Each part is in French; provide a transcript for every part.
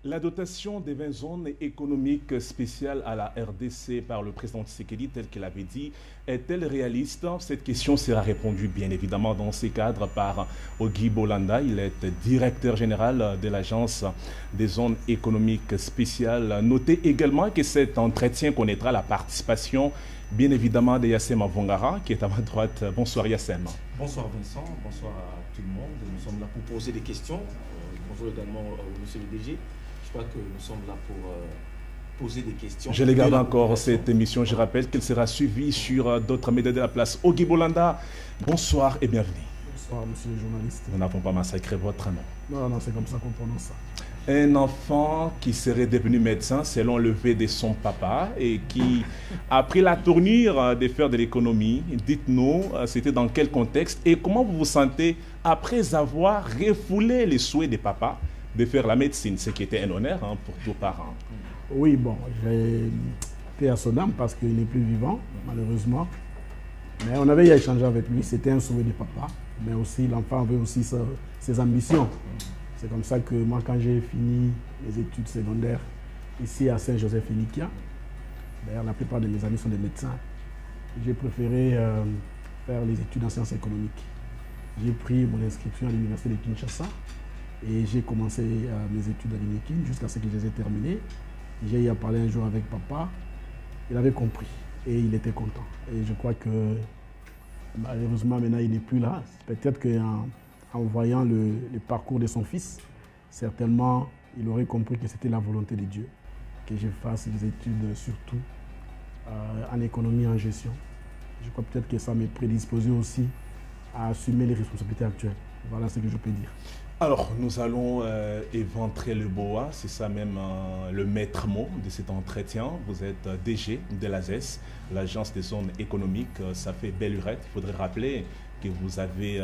La dotation des 20 zones économiques spéciales à la RDC par le président Tshisekedi, tel qu'il avait dit, est-elle réaliste? Cette question sera répondue bien évidemment dans ces cadres par Ogi Bolanda. Il est directeur général de l'agence des zones économiques spéciales. Notez également que cet entretien connaîtra la participation bien évidemment de Yassem Avongara qui est à ma droite. Bonsoir Yassem. Bonsoir Vincent, bonsoir à tout le monde. Nous sommes là pour poser des questions. Bonjour également au monsieur le DG. Je crois que nous sommes là pour poser des questions. Je les garde encore cette émission. Je rappelle qu'elle sera suivie sur d'autres médias de la place. Ogi Bolanda, bonsoir et bienvenue. Bonsoir, monsieur le journaliste. Nous n'avons pas massacré votre nom. Non, c'est comme ça qu'on prononce ça. Un enfant qui serait devenu médecin selon le vœu de son papa et qui a pris la tournure de faire de l'économie. Dites-nous, c'était dans quel contexte et comment vous vous sentez après avoir refoulé les souhaits des papas de faire la médecine, ce qui était un honneur pour tous parents. Oui, bon, j'ai été à son âme parce qu'il n'est plus vivant, malheureusement. Mais on avait échangé avec lui, c'était un souhait de papa, mais aussi l'enfant avait aussi ses ambitions. C'est comme ça que moi, quand j'ai fini mes études secondaires ici à Saint-Joseph-Inikia, d'ailleurs la plupart de mes amis sont des médecins, j'ai préféré faire les études en sciences économiques. J'ai pris mon inscription à l'université de Kinshasa et j'ai commencé mes études à l'INEKIN jusqu'à ce que je les ai terminées. J'ai eu à parler un jour avec papa, il avait compris et il était content. Et je crois que malheureusement maintenant il n'est plus là. Peut-être qu'en voyant le parcours de son fils, certainement il aurait compris que c'était la volonté de Dieu, que je fasse des études surtout en économie et en gestion. Je crois peut-être que ça me prédisposait aussi à assumer les responsabilités actuelles. Voilà ce que je peux dire. Alors, nous allons éventrer le boa, c'est ça même le maître mot de cet entretien. Vous êtes DG de l'AZES, l'agence des zones économiques. Ça fait belle lurette. Il faudrait rappeler que vous avez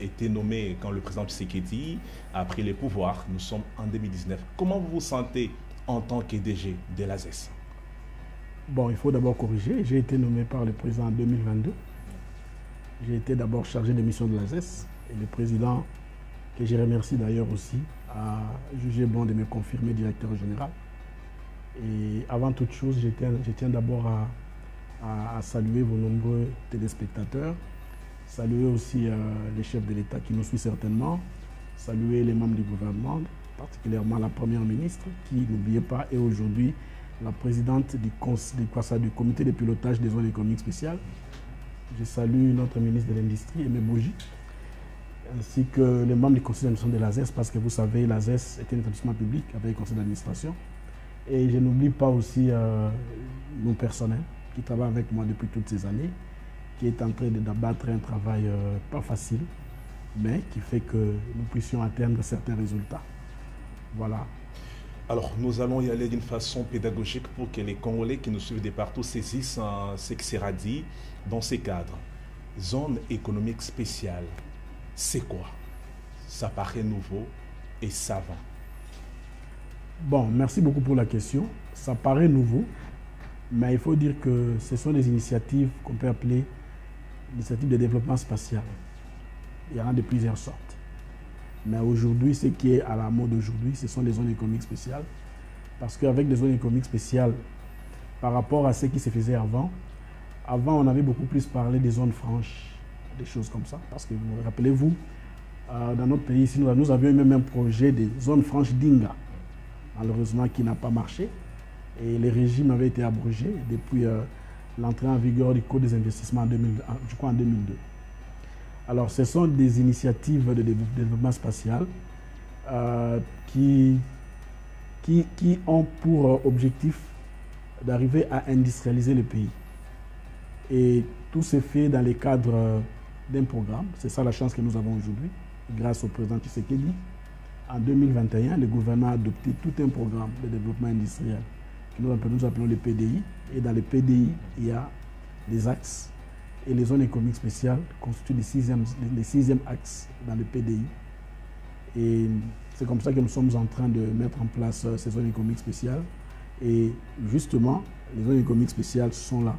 été nommé quand le président Tshisekedi a pris les pouvoirs. Nous sommes en 2019. Comment vous vous sentez en tant que DG de l'AZES? Bon, il faut d'abord corriger. J'ai été nommé par le président en 2022. J'ai été d'abord chargé de mission de l'AZES et le président, que je remercie d'ailleurs aussi, a jugé bon de me confirmer directeur général. Et avant toute chose, je tiens d'abord à saluer vos nombreux téléspectateurs, saluer aussi les chefs de l'État qui nous suivent certainement, saluer les membres du gouvernement, particulièrement la première ministre qui, n'oubliez pas, est aujourd'hui la présidente du comité de pilotage des zones économiques spéciales. Je salue notre ministre de l'Industrie, Aimé Bougie, ainsi que les membres du conseil d'administration de l'AZES, parce que vous savez, l'AZES est un établissement public avec un conseil d'administration. Et je n'oublie pas aussi mon personnel qui travaille avec moi depuis toutes ces années, qui est en train d'abattre un travail pas facile, mais qui fait que nous puissions atteindre certains résultats. Voilà. Alors, nous allons y aller d'une façon pédagogique pour que les Congolais qui nous suivent de partout saisissent ce qui sera dit dans ces cadres. Zone économique spéciale, c'est quoi? Ça paraît nouveau et savant. Bon, merci beaucoup pour la question. Ça paraît nouveau, mais il faut dire que ce sont des initiatives qu'on peut appeler initiatives de développement spatial. Il y en a de plusieurs sortes. Mais aujourd'hui, ce qui est à la mode aujourd'hui, ce sont les zones économiques spéciales. Parce qu'avec les zones économiques spéciales, par rapport à ce qui se faisait avant, on avait beaucoup plus parlé des zones franches, des choses comme ça. Parce que vous rappelez-vous, dans notre pays ici, nous avions même un projet des zones franches d'Inga, malheureusement qui n'a pas marché. Et les régimes avaient été abrogés depuis l'entrée en vigueur du Code des investissements en 2002. Alors, ce sont des initiatives de développement spatial qui ont pour objectif d'arriver à industrialiser le pays. Et tout se fait dans le cadre d'un programme. C'est ça la chance que nous avons aujourd'hui, grâce au président Tshisekedi. En 2021, le gouvernement a adopté tout un programme de développement industriel que nous appelons le PDI. Et dans le PDI, il y a des axes. Et les zones économiques spéciales constituent les sixième axes dans le PDI. Et c'est comme ça que nous sommes en train de mettre en place ces zones économiques spéciales. Et justement, les zones économiques spéciales sont là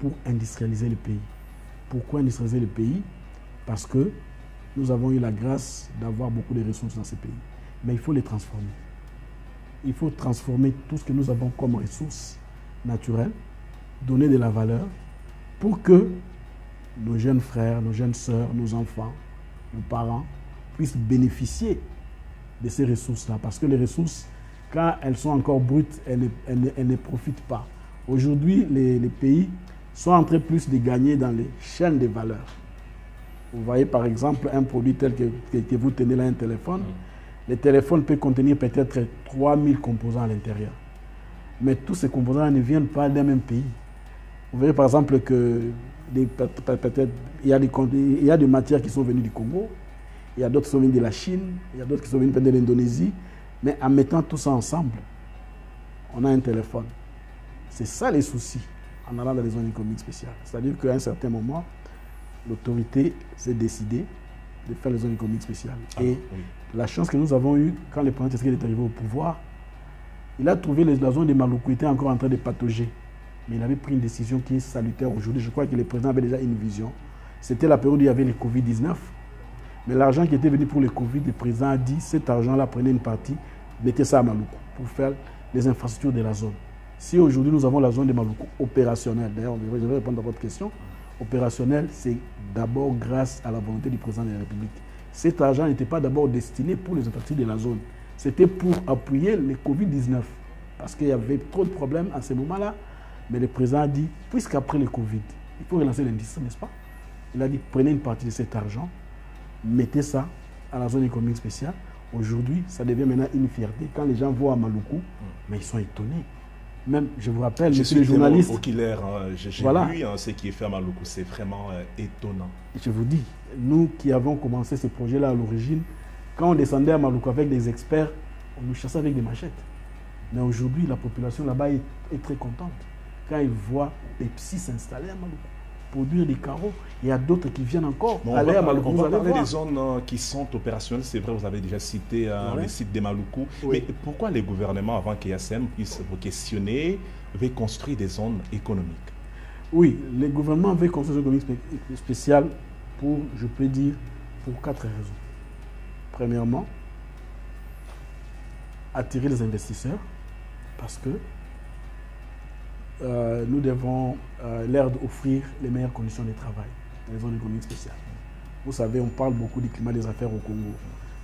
pour industrialiser le pays. Pourquoi industrialiser le pays? Parce que nous avons eu la grâce d'avoir beaucoup de ressources dans ces pays. Mais il faut les transformer. il faut transformer tout ce que nous avons comme ressources naturelles, donner de la valeur pour que nos jeunes frères, nos jeunes sœurs, nos enfants, nos parents puissent bénéficier de ces ressources-là. Parce que les ressources, quand elles sont encore brutes, elles ne profitent pas. Aujourd'hui, les pays sont en train plus de gagner dans les chaînes de valeur. Vous voyez par exemple un produit tel que vous tenez là, un téléphone. Le téléphone peut contenir peut-être 3000 composants à l'intérieur. Mais tous ces composants ne viennent pas d'un même pays. Vous verrez par exemple que peut-être il y a des matières qui sont venues du Congo, il y a d'autres qui sont venues de la Chine, il y a d'autres qui sont venues de l'Indonésie. Mais en mettant tout ça ensemble, on a un téléphone. C'est ça les soucis en allant dans les zones économiques spéciales. C'est-à-dire qu'à un certain moment, l'autorité s'est décidée de faire les zones économiques spéciales. La chance que nous avons eue, quand le président Tshisekedi est arrivé au pouvoir, il a trouvé la zone de Maluku était encore en train de patauger. Mais il avait pris une décision qui est salutaire aujourd'hui. Je crois que le président avait déjà une vision. C'était la période où il y avait le Covid-19. Mais l'argent qui était venu pour le Covid, le président a dit cet argent-là, prenez une partie, mettez ça à Maluku pour faire les infrastructures de la zone. Si aujourd'hui nous avons la zone de Maluku opérationnelle, d'ailleurs je vais répondre à votre question, opérationnelle, c'est d'abord grâce à la volonté du président de la République. Cet argent n'était pas d'abord destiné pour les infrastructures de la zone. C'était pour appuyer le Covid-19. Parce qu'il y avait trop de problèmes à ce moment-là. Mais le président a dit, puisqu'après le Covid, il faut relancer l'industrie, n'est-ce pas? Il a dit, prenez une partie de cet argent, mettez ça à la zone économique spéciale. Aujourd'hui, ça devient maintenant une fierté. Quand les gens voient à Maluku, mais ils sont étonnés. Même, je vous rappelle, monsieur le journaliste... Oculaire, j'ai vu ce qui est fait à Maluku, c'est vraiment étonnant. Je vous dis, nous qui avons commencé ce projet-là à l'origine, quand on descendait à Maluku avec des experts, on nous chassait avec des machettes. Mais aujourd'hui, la population là-bas est très contente. Quand ils voient les psys s'installer à Maluku, produire des carreaux, il y a d'autres qui viennent encore aller à Maluku. On va parler des zones qui sont opérationnelles. C'est vrai, vous avez déjà cité le site de Maluku. Oui. Mais pourquoi les gouvernements, avant qu'IASM puisse vous questionner, veulent construire des zones économiques? Oui, les gouvernements veulent construire des zones économiques spéciales pour, je peux dire, pour 4 raisons. Premièrement, attirer les investisseurs parce que nous devons leur offrir les meilleures conditions de travail dans les zones économiques spéciales. Vous savez, on parle beaucoup du climat des affaires au Congo,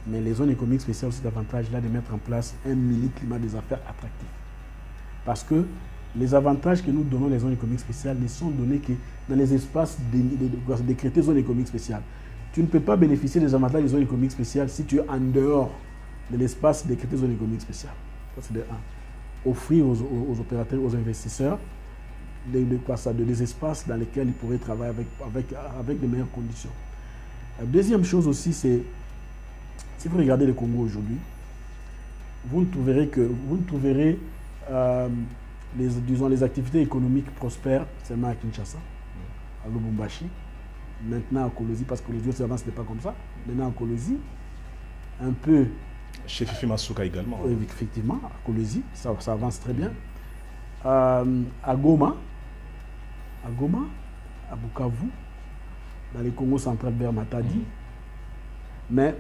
mais les zones économiques spéciales ont aussi l'avantage là de mettre en place un mini-climat des affaires attractif. Parce que les avantages que nous donnons les zones économiques spéciales ne sont donnés que dans les espaces décrétés zones économiques spéciales. Tu ne peux pas bénéficier des avantages des zones économiques spéciales si tu es en dehors de l'espace décrété zone économique spéciale. Ça, c'est de 1. Offrir aux opérateurs, aux investisseurs, des espaces dans lesquels ils pourraient travailler avec de meilleures conditions. La deuxième chose aussi, c'est, si vous regardez le Congo aujourd'hui, vous ne trouverez les activités économiques prospères seulement à Kinshasa, à Lubumbashi, maintenant à Kolwezi, parce que les autres avant, ce n'était pas comme ça, maintenant à Kolwezi, un peu... Chez Fifi Masuka également. Oui, effectivement, à Kolwezi, ça avance très bien. À Goma, à Bukavu, dans les Congo central vers Matadi. Mais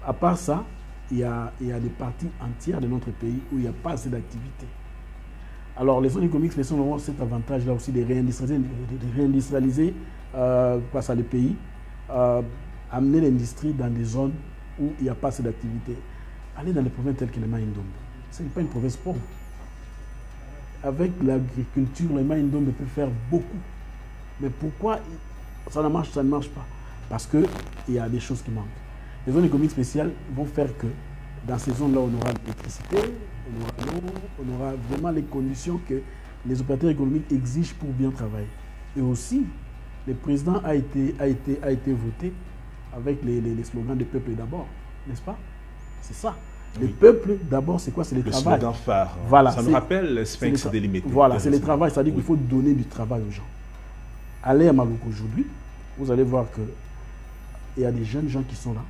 à part ça, il y a des parties entières de notre pays où il n'y a pas assez d'activité. Alors les zones économiques spéciales ont cet avantage-là aussi de réindustrialiser face à les pays, amener l'industrie dans des zones où il n'y a pas assez d'activité. Aller dans les provinces telles que le Maïndombe, ce n'est pas une province pauvre. Avec l'agriculture, le Maïndombe peut faire beaucoup. Mais pourquoi ça ne marche pas? Parce qu'il y a des choses qui manquent. Les zones économiques spéciales vont faire que dans ces zones-là, on aura l'électricité, on aura l'eau, on aura vraiment les conditions que les opérateurs économiques exigent pour bien travailler. Et aussi, le président a été voté avec les slogans du peuple d'abord, n'est-ce pas? C'est ça. Oui. Le peuple, d'abord, c'est quoi? C'est le travail. Le slogan phare. Voilà, ça nous rappelle le sphinx délimité. Voilà, c'est le travail. C'est-à-dire qu'il faut donner du travail aux gens. Allez à Maluku aujourd'hui, vous allez voir qu'il y a des jeunes gens qui sont là,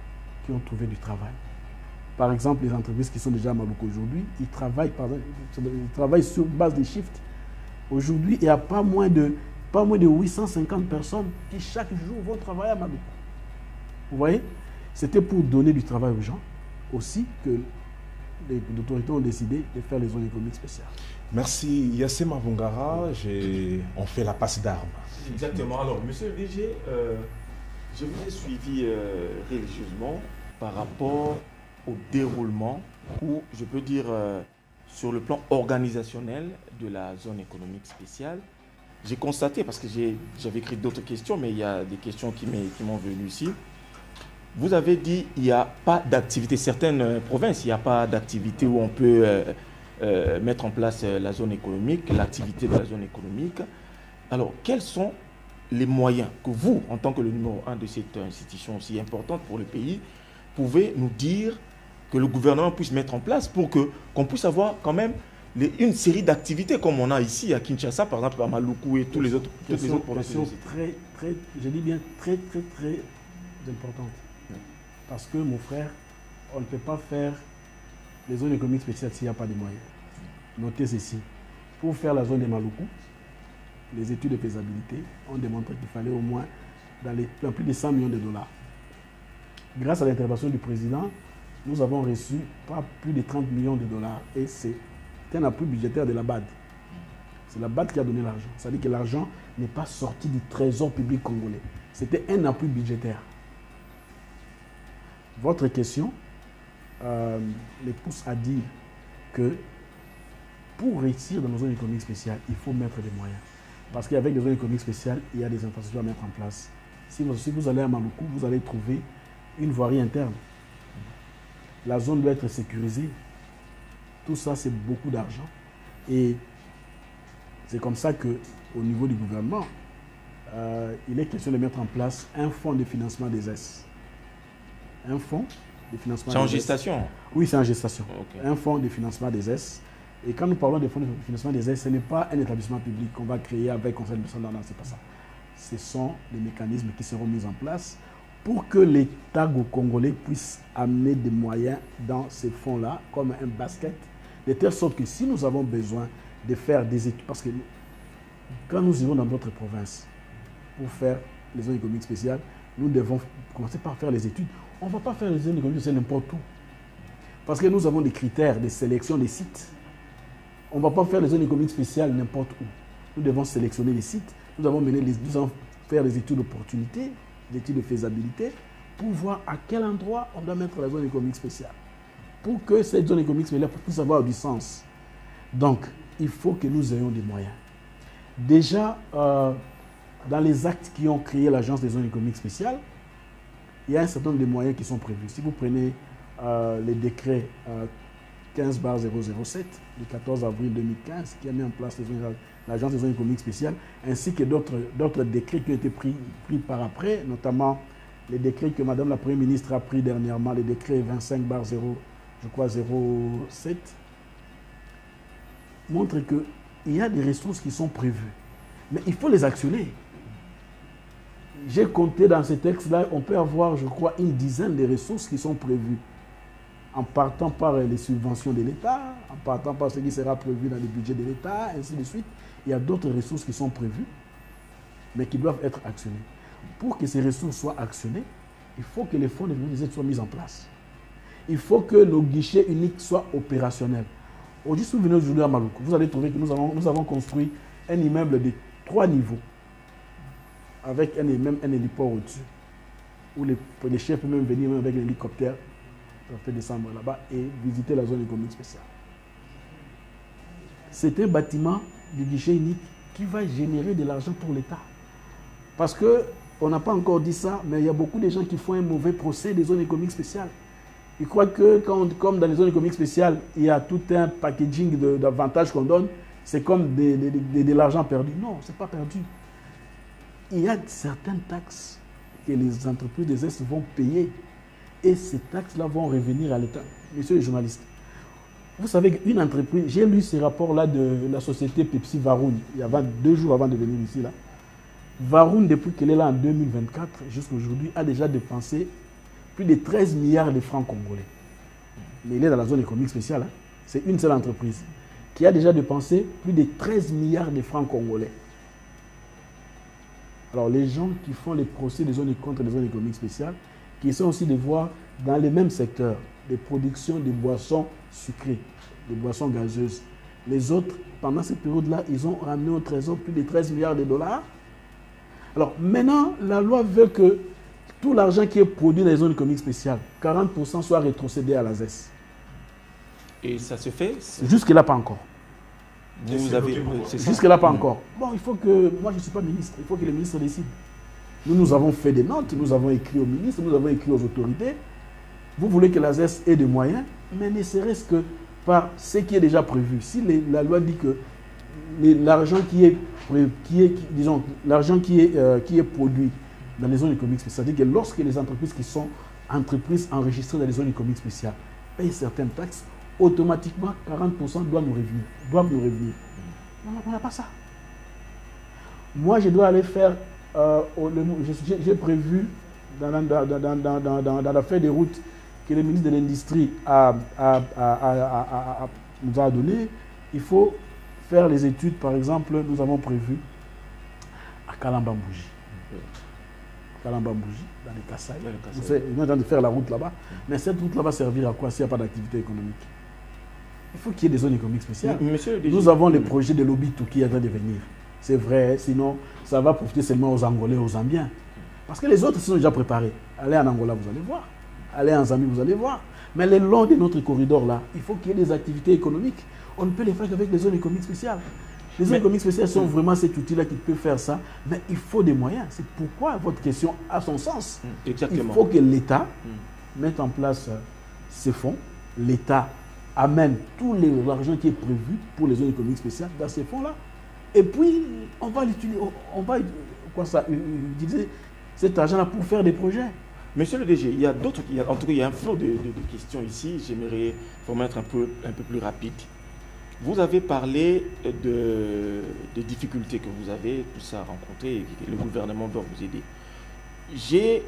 qui ont trouvé du travail. Par exemple, les entreprises qui sont déjà à Maluku aujourd'hui, ils travaillent sur base de shifts. Aujourd'hui, il n'y a pas moins de 850 personnes qui chaque jour vont travailler à Maluku. Vous voyez? C'était pour donner du travail aux gens. Aussi que les autorités ont décidé de faire les zones économiques spéciales. Merci Yassé Mavungara, on fait la passe d'armes. Exactement. Alors, monsieur le DG, je vous ai suivi religieusement par rapport au déroulement, ou je peux dire sur le plan organisationnel de la zone économique spéciale. J'ai constaté, parce que j'avais écrit d'autres questions, mais il y a des questions qui m'ont venu ici. Vous avez dit qu'il n'y a pas d'activité. Certaines provinces, il n'y a pas d'activité où on peut mettre en place la zone économique, l'activité de la zone économique. Alors, quels sont les moyens que vous, en tant que le numéro 1 de cette institution aussi importante pour le pays, pouvez nous dire que le gouvernement puisse mettre en place pour qu'on puisse avoir quand même une série d'activités comme on a ici à Kinshasa, par exemple à Maluku et toutes les autres provinces. Je dis bien très importante. Oui. Parce que mon frère, on ne peut pas faire les zones économiques spéciales s'il n'y a pas de moyens. Notez ceci. Pour faire la zone de Maluku, les études de faisabilité ont démontré qu'il fallait au moins dans plus de 100 millions de dollars. Grâce à l'intervention du président, nous avons reçu pas plus de 30 millions de dollars et c'est un appui budgétaire de la BAD. C'est la BAD qui a donné l'argent. C'est-à-dire que l'argent n'est pas sorti du trésor public congolais. C'était un appui budgétaire. Votre question les pousse à dire que pour réussir dans nos zones économiques spéciales, il faut mettre des moyens. Parce qu'avec des zones économiques spéciales, il y a des infrastructures à mettre en place. Si vous allez à Maluku, vous allez trouver une voirie interne. La zone doit être sécurisée. Tout ça, c'est beaucoup d'argent. Et c'est comme ça qu'au niveau du gouvernement, il est question de mettre en place un fonds de financement des S. Un fonds de financement des S. C'est en gestation? Oui, c'est en gestation. Okay. Un fonds de financement des S. Et quand nous parlons de fonds de financement des S, ce n'est pas un établissement public qu'on va créer avec conseil de non, c'est pas ça. Ce sont des mécanismes qui seront mis en place pour que l'État congolais puisse amener des moyens dans ces fonds-là, comme un basket, de telle sorte que si nous avons besoin de faire des études, parce que quand nous irons dans d'autres provinces pour faire les zones économiques spéciales, nous devons commencer par faire les études. On ne va pas faire les zones économiques spéciales n'importe où. Parce que nous avons des critères de sélection des sites. On ne va pas faire les zones économiques spéciales n'importe où. Nous devons sélectionner les sites. Nous allons faire des études d'opportunité, des études de faisabilité, pour voir à quel endroit on doit mettre la zone économique spéciale. Pour que cette zone économique spéciale puisse avoir du sens. Donc, il faut que nous ayons des moyens. Déjà, dans les actes qui ont créé l'Agence des zones économiques spéciales, il y a un certain nombre de moyens qui sont prévus. Si vous prenez les décrets 15/007 du 14 avril 2015 qui a mis en place l'Agence des zones économiques spéciales, ainsi que d'autres décrets qui ont été pris par après, notamment les décrets que Madame la Première ministre a pris dernièrement, les décrets 25/07, montrent qu'il y a des ressources qui sont prévues. Mais il faut les actionner. J'ai compté dans ces textes-là, on peut avoir, je crois, une dizaine de ressources qui sont prévues. En partant par les subventions de l'État, en partant par ce qui sera prévu dans le budget de l'État, ainsi de suite. Il y a d'autres ressources qui sont prévues, mais qui doivent être actionnées. Pour que ces ressources soient actionnées, il faut que les fonds de mobilisation soient mis en place. Il faut que nos guichets uniques soient opérationnels. Aujourd'hui, si vous venez aujourd'hui à Maluku, vous allez trouver que nous avons construit un immeuble de 3 niveaux, avec un héliport au-dessus, où les chefs peuvent même venir avec l'hélicoptère, on peut descendre là-bas et visiter la zone économique spéciale. C'est un bâtiment du guichet unique qui va générer de l'argent pour l'État. Parce qu'on n'a pas encore dit ça, mais il y a beaucoup de gens qui font un mauvais procès des zones économiques spéciales. Ils croient que, comme dans les zones économiques spéciales, il y a tout un packaging d'avantages qu'on donne, c'est comme de l'argent perdu. Non, ce n'est pas perdu. Il y a certaines taxes que les entreprises des Est vont payer. Et ces taxes-là vont revenir à l'État. Messieurs les journalistes, vous savez qu'une entreprise, j'ai lu ces rapports-là de la société Pepsi Varoun, il y a 2 jours avant de venir ici. Là. Varoun, depuis qu'elle est là en 2024 jusqu'à aujourd'hui, a déjà dépensé plus de 13 milliards de francs congolais. Mais il est dans la zone économique spéciale. Hein. C'est une seule entreprise qui a déjà dépensé plus de 13 milliards de francs congolais. Alors les gens qui font les procès contre les zones économiques spéciales, qui sont aussi de voir dans les mêmes secteurs, des productions de boissons sucrées, des boissons gazeuses. Les autres, pendant cette période-là, ils ont ramené au trésor plus de 13 milliards de dollars. Alors maintenant, la loi veut que tout l'argent qui est produit dans les zones économiques spéciales, 40% soit rétrocédé à la ZES. Et ça se fait? Jusque-là, pas encore. Vous avez... Jusque-là, pas encore. Bon, il faut que... Moi, je ne suis pas ministre. Il faut que les ministres décident. Nous avons fait des notes, nous avons écrit aux ministres, nous avons écrit aux autorités. Vous voulez que la ZES ait des moyens, mais ne serait-ce que par ce qui est déjà prévu. Si la loi dit que l'argent qui est produit dans les zones économiques spéciales, c'est-à-dire que lorsque les entreprises qui sont entreprises enregistrées dans les zones économiques spéciales payent certaines taxes, automatiquement 40% doivent nous revenir. On n'a pas ça. Moi, je dois aller faire, j'ai prévu dans l'affaire des routes que le ministre de l'Industrie nous a donné. Il faut faire les études, par exemple, nous avons prévu à Kalambambouji. Kalambambouji, dans les Kassai. Nous sommes en train de faire la route là-bas. Mais cette route là va servir à quoi s'il n'y a pas d'activité économique? Il faut qu'il y ait des zones économiques spéciales. Nous avons les projets de Lobito qui est en train de venir. C'est vrai, sinon ça va profiter seulement aux Angolais, aux Zambiens. Parce que les autres sont déjà préparés. Allez en Angola, vous allez voir. Allez en Zambie, vous allez voir. Mais le long de notre corridor là, il faut qu'il y ait des activités économiques. On ne peut les faire qu'avec les zones économiques spéciales. Les zones économiques spéciales sont vraiment cet outil-là qui peut faire ça. Mais il faut des moyens. C'est pourquoi votre question a son sens. Exactement. Il faut que l'État mette en place ces fonds. L'État amène tout l'argent qui est prévu pour les zones économiques spéciales dans ces fonds-là. Et puis, on va utiliser cet argent-là pour faire des projets. Monsieur le DG, il y a d'autres, en tout cas, il y a un flot de questions ici. J'aimerais vraiment être un peu plus rapide. Vous avez parlé de difficultés que vous avez, tout ça rencontré, et que le gouvernement doit vous aider. J'ai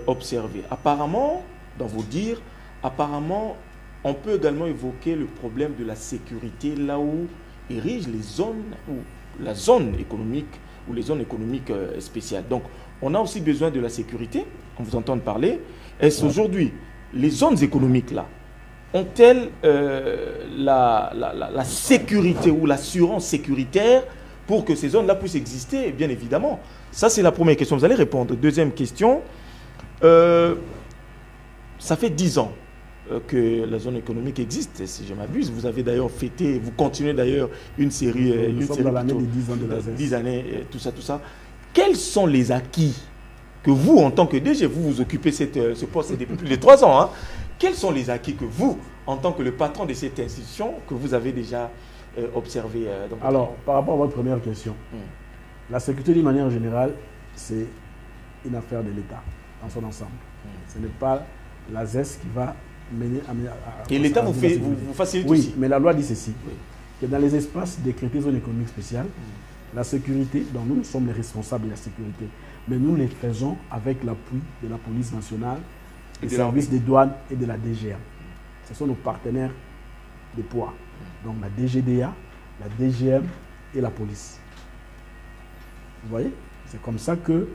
observé, apparemment, dans vos dires, apparemment, on peut également évoquer le problème de la sécurité là où érigent les zones, ou la zone économique, ou les zones économiques spéciales. Donc, on a aussi besoin de la sécurité, on vous entend parler. Est-ce aujourd'hui, les zones économiques là, ont-elles la sécurité ou l'assurance sécuritaire pour que ces zones-là puissent exister? Bien évidemment. Ça, c'est la première question. Vous allez répondre. Deuxième question. Ça fait 10 ans que la zone économique existe, si je m'abuse. Vous avez d'ailleurs fêté, vous continuez d'ailleurs une série... Nous sommes dans l'année des 10 ans de la ZES. 10 années, tout ça. Quels sont les acquis que vous, en tant que DG, vous occupez ce poste depuis plus de 3 ans, hein? Quels sont les acquis que vous, en tant que le patron de cette institution, que vous avez déjà observé Alors, par rapport à votre première question, la sécurité d'une manière générale, c'est une affaire de l'État, dans son ensemble. Ce n'est pas la ZES qui va mener à... Et l'État vous facilite aussi. Oui, mais la loi dit ceci, que dans les espaces décrétés zones économiques spéciales, la sécurité, dont nous sommes les responsables de la sécurité, mais nous les faisons avec l'appui de la police nationale, des services des douanes et de la DGA. Ce sont nos partenaires de poids. Donc la DGDA, la DGM et la police. Vous voyez? C'est comme ça que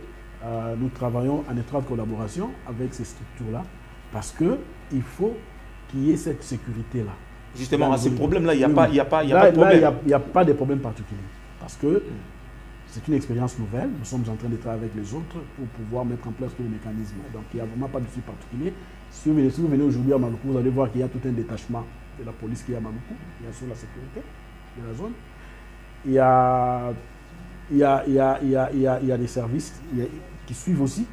nous travaillons en étroite collaboration avec ces structures-là, parce qu'il faut qu'il y ait cette sécurité-là. Justement, à ces problèmes-là, il n'y a pas de problème. Il n'y a pas de problème particulier. Parce que c'est une expérience nouvelle. Nous sommes en train de travailler avec les autres pour pouvoir mettre en place tous les mécanismes. Donc, il n'y a vraiment pas de souci particulier. Si vous venez aujourd'hui à Maluku, vous allez voir qu'il y a tout un détachement de la police qui est à Maluku. Il y a sur la sécurité de la zone. Il y a des services qui suivent aussi.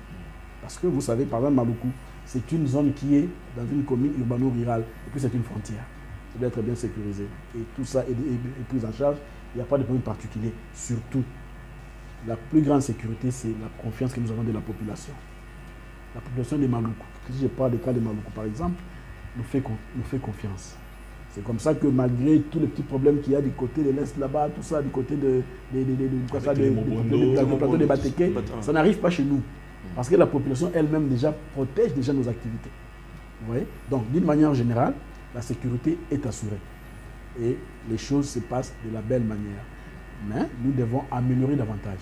Parce que vous savez, par exemple, Maluku, c'est une zone qui est dans une commune urbano-rurale. Et puis, c'est une frontière. Ça doit être bien sécurisé. Et tout ça est pris en charge. Il n'y a pas de problème particulier. Surtout, la plus grande sécurité, c'est la confiance que nous avons de la population. La population de Maluku, si je parle des cas de Maluku par exemple, nous fait confiance. C'est comme ça que malgré tous les petits problèmes qu'il y a du côté de l'Est là-bas, tout ça, du côté du plateau de Bateke, ça n'arrive pas chez nous. Parce que la population elle-même déjà protège déjà nos activités. Vous voyez? Donc d'une manière générale, la sécurité est assurée. Et les choses se passent de la belle manière. Mais nous devons améliorer davantage.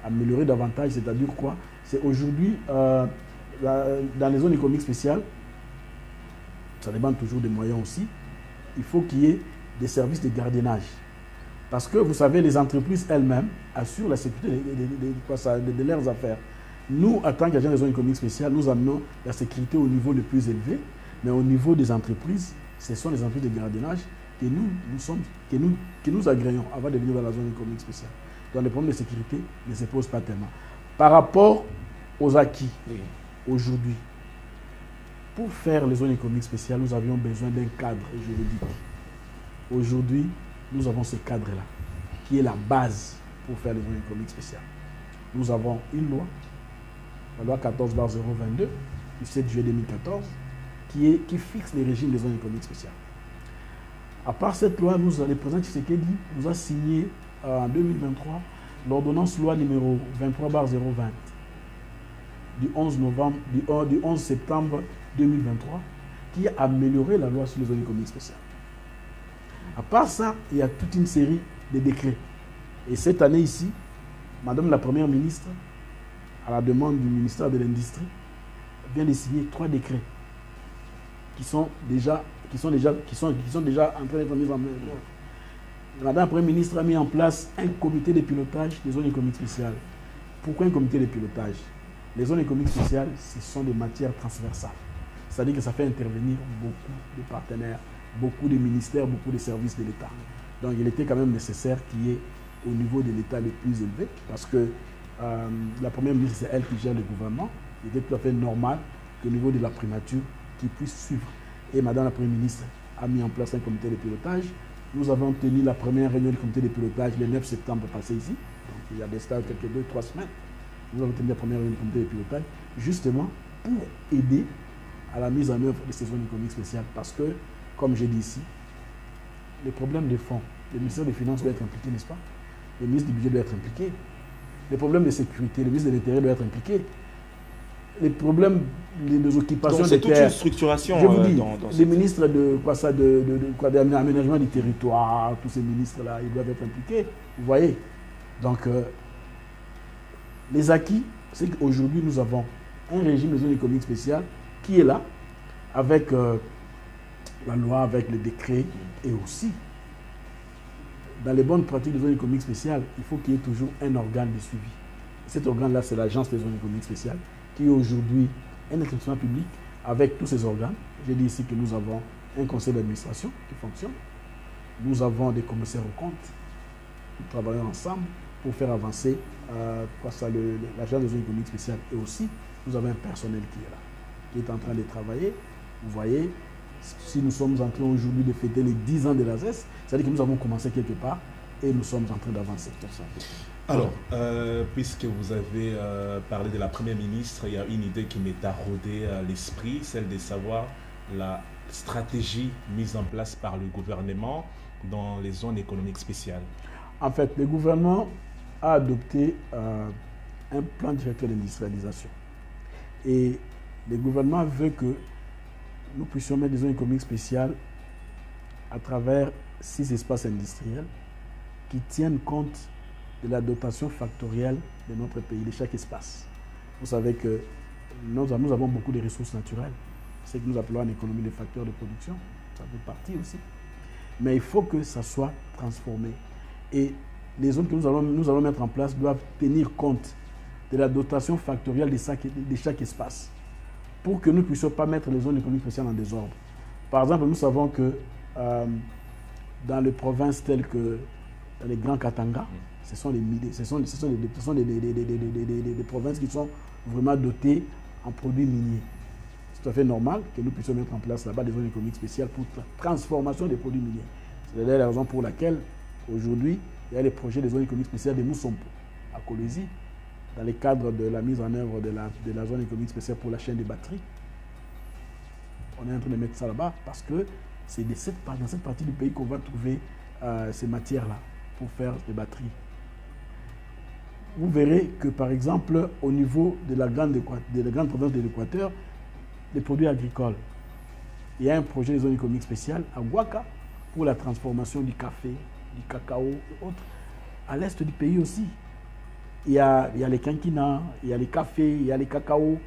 Améliorer davantage, c'est-à-dire quoi? C'est aujourd'hui, dans les zones économiques spéciales, ça dépend toujours des moyens aussi, il faut qu'il y ait des services de gardiennage. Parce que vous savez, les entreprises elles-mêmes assurent la sécurité de leurs affaires. Nous, en tant qu'agents des zones économiques spéciales, nous amenons la sécurité au niveau le plus élevé, mais au niveau des entreprises, ce sont les entreprises de gardiennage que nous agréons avant de venir dans la zone économique spéciale. Donc les problèmes de sécurité ne se posent pas tellement. Par rapport aux acquis, aujourd'hui, pour faire les zones économiques spéciales, nous avions besoin d'un cadre juridique. Aujourd'hui, nous avons ce cadre-là, qui est la base pour faire les zones économiques spéciales. Nous avons une loi, la loi 14/022, du 7 juillet 2014, qui fixe les régimes des zones économiques spéciales. À part cette loi, le président Tshisekedi nous a signé en 2023 l'ordonnance loi numéro 23/020 du 11 septembre 2023 qui a amélioré la loi sur les zones économiques spéciales. À part ça, il y a toute une série de décrets. Et cette année ici, Madame la Première ministre, à la demande du ministère de l'Industrie, vient de signer 3 décrets qui sont déjà en train d'être mis en œuvre. Madame la Première ministre a mis en place un comité de pilotage des zones économiques spéciales. Pourquoi un comité de pilotage? Les zones économiques spéciales, ce sont des matières transversales. C'est-à-dire que ça fait intervenir beaucoup de partenaires, beaucoup de ministères, beaucoup de services de l'État. Donc il était quand même nécessaire qu'il y ait au niveau de l'État le plus élevé, parce que la Première ministre, c'est elle qui gère le gouvernement. Il était tout à fait normal qu'au niveau de la primature, qu'il puisse suivre. Et Madame la Première ministre a mis en place un comité de pilotage. Nous avons tenu la première réunion du comité de pilotage le 9 septembre passé ici. Donc il y a des stades quelques 2-3 semaines. Nous avons tenu la première réunion du comité de pilotage, justement pour aider à la mise en œuvre de ces zones économiques spéciales. Parce que, comme j'ai dit ici, les problèmes de fonds, le ministère des Finances doit être impliqué, n'est-ce pas? Le ministre du Budget doit être impliqué. Les problèmes de sécurité, le ministre de l'Intérieur doit être impliqué. Les problèmes des occupations des terres. C'est toute une structuration. Je vous dis, les ministres de l'aménagement du territoire, tous ces ministres-là, ils doivent être impliqués. Vous voyez? Donc, les acquis, c'est qu'aujourd'hui, nous avons un régime de zone économique spéciale qui est là, avec la loi, avec les décrets, et aussi, dans les bonnes pratiques de zone économique spéciale, il faut qu'il y ait toujours un organe de suivi. Cet organe-là, c'est l'Agence des zones économiques spéciales, qui est aujourd'hui un établissement public avec tous ces organes. J'ai dit ici que nous avons un conseil d'administration qui fonctionne. Nous avons des commissaires aux comptes. Nous travaillons ensemble pour faire avancer l'Agence des zones économiques spéciales. Et aussi, nous avons un personnel qui est là, qui est en train de travailler. Vous voyez, si nous sommes en train aujourd'hui de fêter les 10 ans de l'ASES, c'est-à-dire que nous avons commencé quelque part et nous sommes en train d'avancer. Alors, puisque vous avez parlé de la Première ministre, il y a une idée qui m'est taraudée à l'esprit, celle de savoir la stratégie mise en place par le gouvernement dans les zones économiques spéciales. En fait, le gouvernement a adopté un plan directeur d'industrialisation. Et le gouvernement veut que nous puissions mettre des zones économiques spéciales à travers 6 espaces industriels qui tiennent compte de la dotation factorielle de notre pays, de chaque espace. Vous savez que nous avons beaucoup de ressources naturelles. C'est ce que nous appelons en économie les facteurs de production. Ça fait partie aussi. Mais il faut que ça soit transformé. Et les zones que nous allons mettre en place doivent tenir compte de la dotation factorielle de chaque espace, pour que nous ne puissions pas mettre les zones économiques spéciales en désordre. Par exemple, nous savons que dans les provinces telles que dans les Grands Katanga, ce sont des provinces qui sont vraiment dotées en produits miniers. C'est tout à fait normal que nous puissions mettre en place là-bas des zones économiques spéciales pour la transformation des produits miniers. C'est d'ailleurs la raison pour laquelle, aujourd'hui, il y a les projets des zones économiques spéciales de Moussompo, à Kolwezi, dans le cadre de la mise en œuvre de la zone économique spéciale pour la chaîne des batteries. On est en train de mettre ça là-bas parce que c'est dans cette partie du pays qu'on va trouver ces matières-là pour faire des batteries. Vous verrez que, par exemple, au niveau de la grande province de l'Équateur, les produits agricoles, il y a un projet de zone économique spéciale à Ouaka pour la transformation du café, du cacao et autres. À l'est du pays aussi, il y a les quinquinas, il y a les cafés, il y a les cacao.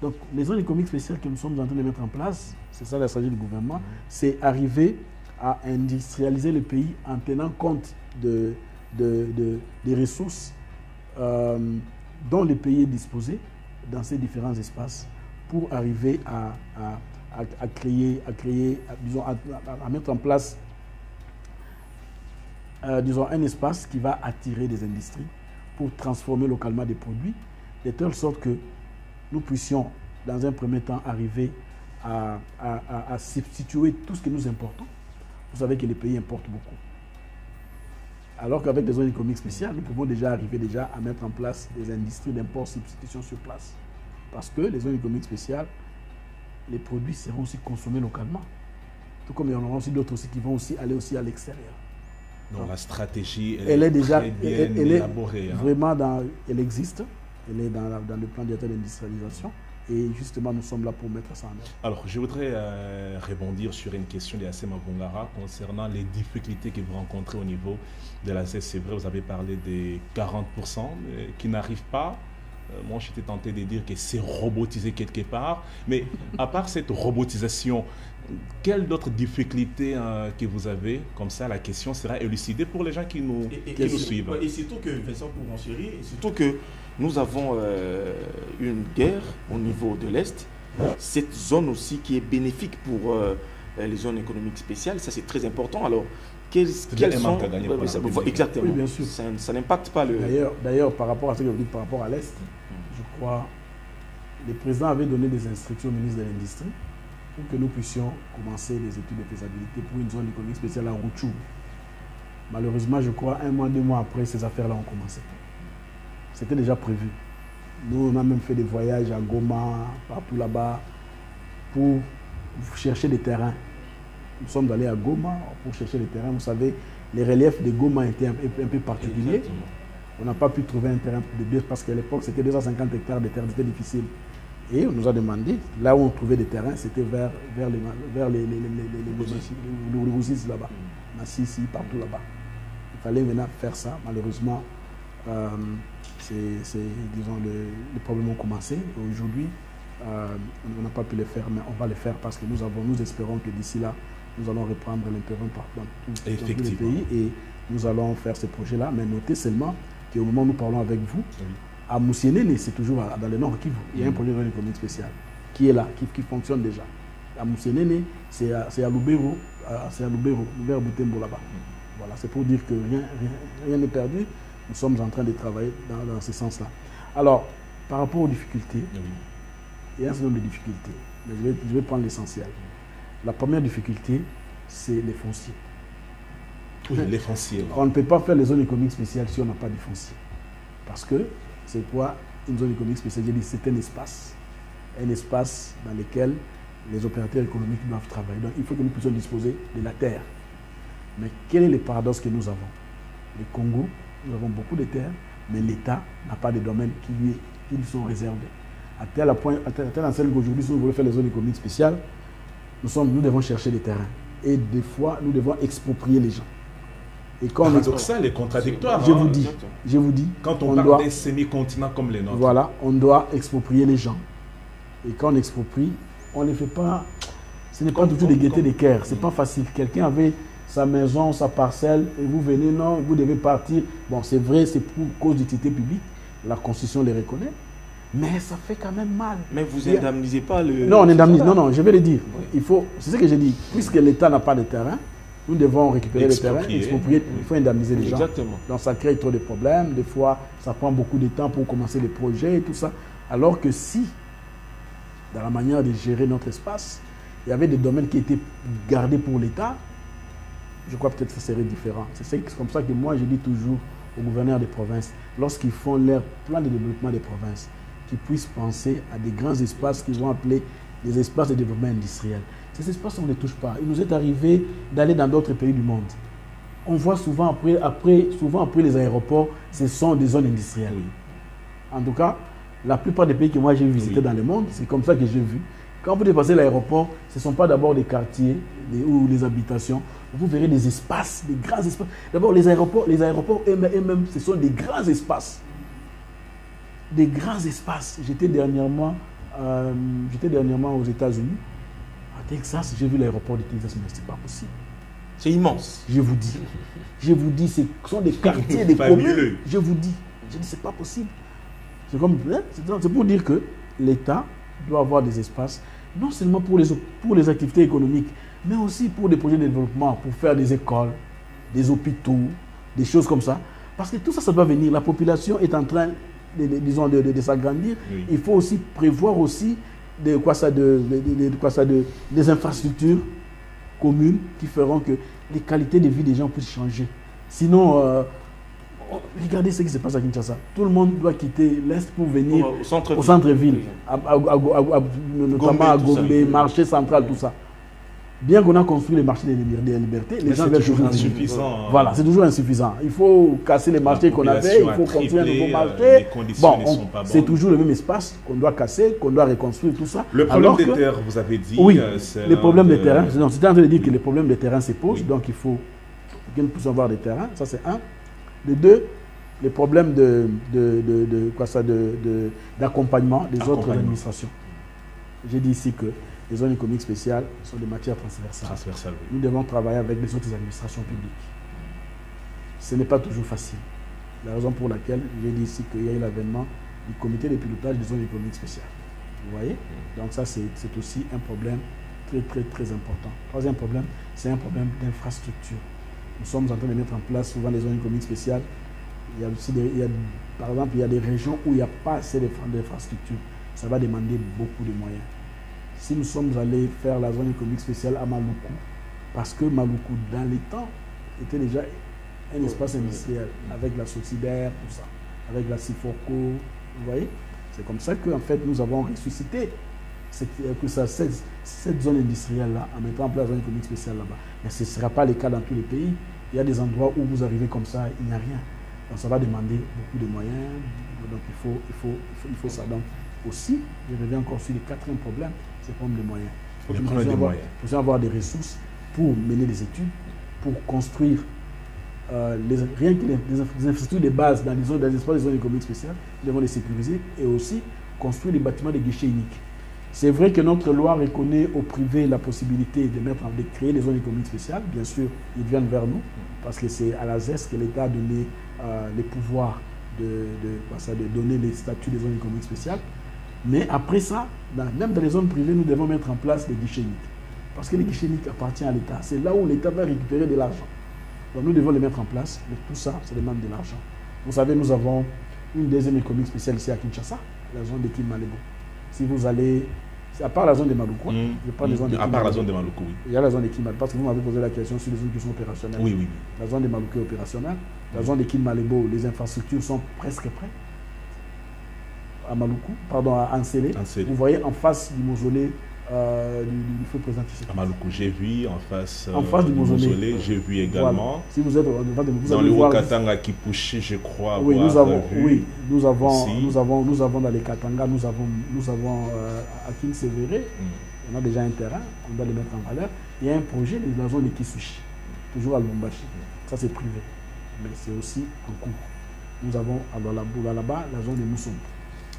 Donc, les zones économiques spéciales que nous sommes en train de mettre en place, c'est ça la stratégie du gouvernement, c'est arriver à industrialiser le pays en tenant compte des ressources dont le pays est disposé dans ces différents espaces pour arriver à créer, disons, à mettre en place disons, un espace qui va attirer des industries pour transformer localement des produits, de telle sorte que nous puissions, dans un premier temps, arriver à substituer tout ce que nous importons. Vous savez que les pays importent beaucoup. Alors qu'avec des zones économiques spéciales, nous pouvons déjà arriver à mettre en place des industries d'import-substitution sur place. Parce que les zones économiques spéciales, les produits seront aussi consommés localement. Tout comme il y en aura aussi d'autres aussi qui vont aussi aller aussi à l'extérieur. Donc la stratégie, elle est déjà très bien élaborée. Vraiment elle existe. Elle est dans le plan directeur d'industrialisation. Et justement, nous sommes là pour mettre ça en œuvre. Alors, je voudrais rebondir sur une question de Assema Bongara concernant les difficultés que vous rencontrez au niveau de la CES. C'est vrai, vous avez parlé des 40% qui n'arrivent pas. Moi, j'étais tenté de dire que c'est robotisé quelque part. Mais à part cette robotisation, quelles d'autres difficultés que vous avez? Comme ça, la question sera élucidée pour les gens qui nous suivent. Et surtout que, Vincent Pourenchéry, surtout que nous avons une guerre au niveau de l'Est. Cette zone aussi qui est bénéfique pour les zones économiques spéciales, ça c'est très important. Alors, quels sont... Exactement. Oui, bien sûr. Ça n'impacte pas le... D'ailleurs, par rapport à ce que vous dites par rapport à l'Est, je crois le président avait donné des instructions au ministre de l'Industrie pour que nous puissions commencer les études de faisabilité pour une zone économique spéciale à Rutshuru. Malheureusement, je crois, 1 mois, 2 mois après, ces affaires-là ont commencé. C'était déjà prévu. Nous, on a même fait des voyages à Goma, partout là-bas, pour chercher des terrains. Nous sommes allés à Goma pour chercher des terrains. Vous savez, les reliefs de Goma étaient un peu particuliers. Exactement. On n'a pas pu trouver un terrain de 2, parce qu'à l'époque, c'était 250 hectares de terre, c'était difficile. Et on nous a demandé, là où on trouvait des terrains, c'était vers les Roussis là-bas, Massissi, partout là-bas. Il fallait maintenant faire ça. Malheureusement, disons, les problèmes ont commencé. Aujourd'hui, on n'a pas pu le faire, mais on va le faire parce que nous espérons que d'ici là, nous allons reprendre l'intérêt dans tous les pays et nous allons faire ce projet-là. Mais notez seulement qu'au moment où nous parlons avec vous, à Moussienene, c'est toujours dans le nord Kivu, il y a un projet de zone économique spéciale qui est là, qui fonctionne déjà. À Moussienene, c'est à Lubero, vers Butembo là-bas. Voilà, c'est pour dire que rien n'est perdu. Nous sommes en train de travailler dans ce sens-là. Alors, par rapport aux difficultés, il y a un certain nombre de difficultés. Mais je vais prendre l'essentiel. La première difficulté, c'est les fonciers. Oui, les fonciers. On ne peut pas faire les zones économiques spéciales si on n'a pas de fonciers. Parce que c'est quoi une zone économique spéciale? J'ai dit c'est un espace dans lequel les opérateurs économiques doivent travailler. Donc il faut que nous puissions disposer de la terre. Mais quel est le paradoxe que nous avons? Le Congo, nous avons beaucoup de terres, mais l'État n'a pas de domaines qui lui sont réservés. À tel enseigne qu'aujourd'hui, si nous voulons faire les zones économiques spéciales, nous devons chercher des terrains. Et des fois, nous devons exproprier les gens. Et quand paradoxal et contradictoire. Je vous dis. Quand on parle d'un semi-continent comme les nôtres. Voilà, on doit exproprier les gens. Et quand on exproprie, on ne fait pas... Ce n'est pas toujours de gaieté de cœur. Ce n'est pas facile. Quelqu'un avait sa maison, sa parcelle, et vous venez, non, vous devez partir. Bon, c'est vrai, c'est pour cause d'utilité publique. La Constitution les reconnaît. Mais ça fait quand même mal. Mais vous n'indemnisez pas le... Non, on indemnise. Non, je vais le dire. Oui. C'est ce que j'ai dit. Puisque l'État n'a pas de terrain, nous devons récupérer les terrains, exproprier. Il faut indemniser les gens. Exactement. Donc ça crée trop de problèmes. Des fois, ça prend beaucoup de temps pour commencer les projets et tout ça. Alors que si, dans la manière de gérer notre espace, il y avait des domaines qui étaient gardés pour l'État, je crois peut-être que ça serait différent. C'est comme ça que moi, je dis toujours aux gouverneurs des provinces, lorsqu'ils font leur plan de développement des provinces, qu'ils puissent penser à des grands espaces qu'ils vont appeler des espaces de développement industriel. Ces espaces, on ne les touche pas. Il nous est arrivé d'aller dans d'autres pays du monde. On voit souvent après les aéroports, ce sont des zones industrielles. Oui. En tout cas, la plupart des pays que moi j'ai visités dans le monde, c'est comme ça que j'ai vu. Quand vous dépassez l'aéroport, ce ne sont pas d'abord des quartiers ou des habitations. Vous verrez des espaces, des grands espaces. D'abord, les aéroports eux-mêmes, ce sont des grands espaces. Des grands espaces. J'étais dernièrement J'étais dernièrement aux États-Unis. À Texas, j'ai vu l'aéroport de Texas, mais c'est pas possible. C'est immense. Je vous dis, ce sont des quartiers, des communes. Je vous dis, c'est pas possible. C'est pour dire que l'État doit avoir des espaces, non seulement pour les activités économiques, mais aussi pour des projets de développement, pour faire des écoles, des hôpitaux, des choses comme ça. Parce que tout ça, ça doit venir. La population est en train, de s'agrandir. Oui. Il faut aussi prévoir aussi des infrastructures communes qui feront que les qualités de vie des gens puissent changer. Sinon, regardez ce qui se passe à Kinshasa. Tout le monde doit quitter l'Est pour venir au centre-ville, notamment à Gombe, marché central, tout ça. Bien qu'on a construit les marchés des libertés, les gens veulent toujours insuffisant. Voilà, c'est toujours insuffisant. Il faut casser les marchés qu'on avait, il faut construire un nouveau marché. Bon, c'est toujours le même espace qu'on doit casser, qu'on doit reconstruire, tout ça. Le problème des terres, vous avez dit. Oui, les problèmes des terrains. C'était en train de dire que les problèmes des terrains se posent, donc il faut que nous puissions avoir des terrains. Ça, c'est un. De deux, les problèmes d'accompagnement des autres administrations. J'ai dit ici que les zones économiques spéciales sont des matières transversales. Oui. Nous devons travailler avec les autres administrations publiques. Ce n'est pas toujours facile. La raison pour laquelle j'ai dit ici qu'il y a eu l'avènement du comité de pilotage des zones économiques spéciales. Vous voyez? Donc ça, c'est aussi un problème très, très, très important. Troisième problème, c'est un problème d'infrastructure. Nous sommes en train de mettre en place souvent les zones économiques spéciales. Il y a aussi par exemple, il y a des régions où il n'y a pas assez d'infrastructures. Ça va demander beaucoup de moyens. Si nous sommes allés faire la zone économique spéciale à Maluku, parce que Maluku, dans les temps, était déjà un espace industriel, avec la Sotidaire, tout ça, avec la Siforco, vous voyez? C'est comme ça qu'en fait, nous avons ressuscité cette zone industrielle-là, en mettant en place la zone économique spéciale là-bas. Mais ce ne sera pas le cas dans tous les pays. Il y a des endroits où vous arrivez comme ça, il n'y a rien. Donc ça va demander beaucoup de moyens, donc il faut ça. Donc aussi, je reviens encore sur le quatrième problème, c'est le problème des moyens. Il faut avoir des ressources pour mener des études, pour construire rien que les infrastructures de base dans les espaces des zones économiques spéciales, nous devons les sécuriser et aussi construire des bâtiments de guichets uniques. C'est vrai que notre loi reconnaît au privé la possibilité de créer des zones économiques spéciales. Bien sûr, ils viennent vers nous parce que c'est à la ZES que l'État a donné les pouvoirs de donner les statuts des zones économiques spéciales. Mais après ça, même dans les zones privées, nous devons mettre en place des guichets uniques. Parce que les guichets uniques appartiennent à l'État. C'est là où l'État va récupérer de l'argent. Donc nous devons les mettre en place. Mais tout ça, ça demande de l'argent. Vous savez, nous avons une deuxième économique spéciale ici à Kinshasa, la zone de Kinmalebo. Si vous allez, à part la zone de Maluku, je parle des zones de Kinmalebo. À part la zone de Maluku, oui. Il y a la zone de Kinmalebo, parce que vous m'avez posé la question sur les zones qui sont opérationnelles. Oui, oui. La zone de Maluku est opérationnelle. La zone de Kinmalebo, les infrastructures sont presque prêtes. À Maluku, pardon, à Ansele. Vous voyez en face du mausolée du feu président Tshisekedi. À Maluku, j'ai vu en face du mausolée. J'ai vu également. Voilà. Si vous êtes dans le Haut-Katanga qui poussait, je crois. Oui, nous avons dans les Katanga, nous avons à Kinsévéré, on a déjà un terrain, on doit le mettre en valeur. Il y a un projet de la zone de Kisushi, toujours à Lubumbashi. Ça c'est privé, mais c'est aussi en cours. Nous avons là-bas la zone de Mousson.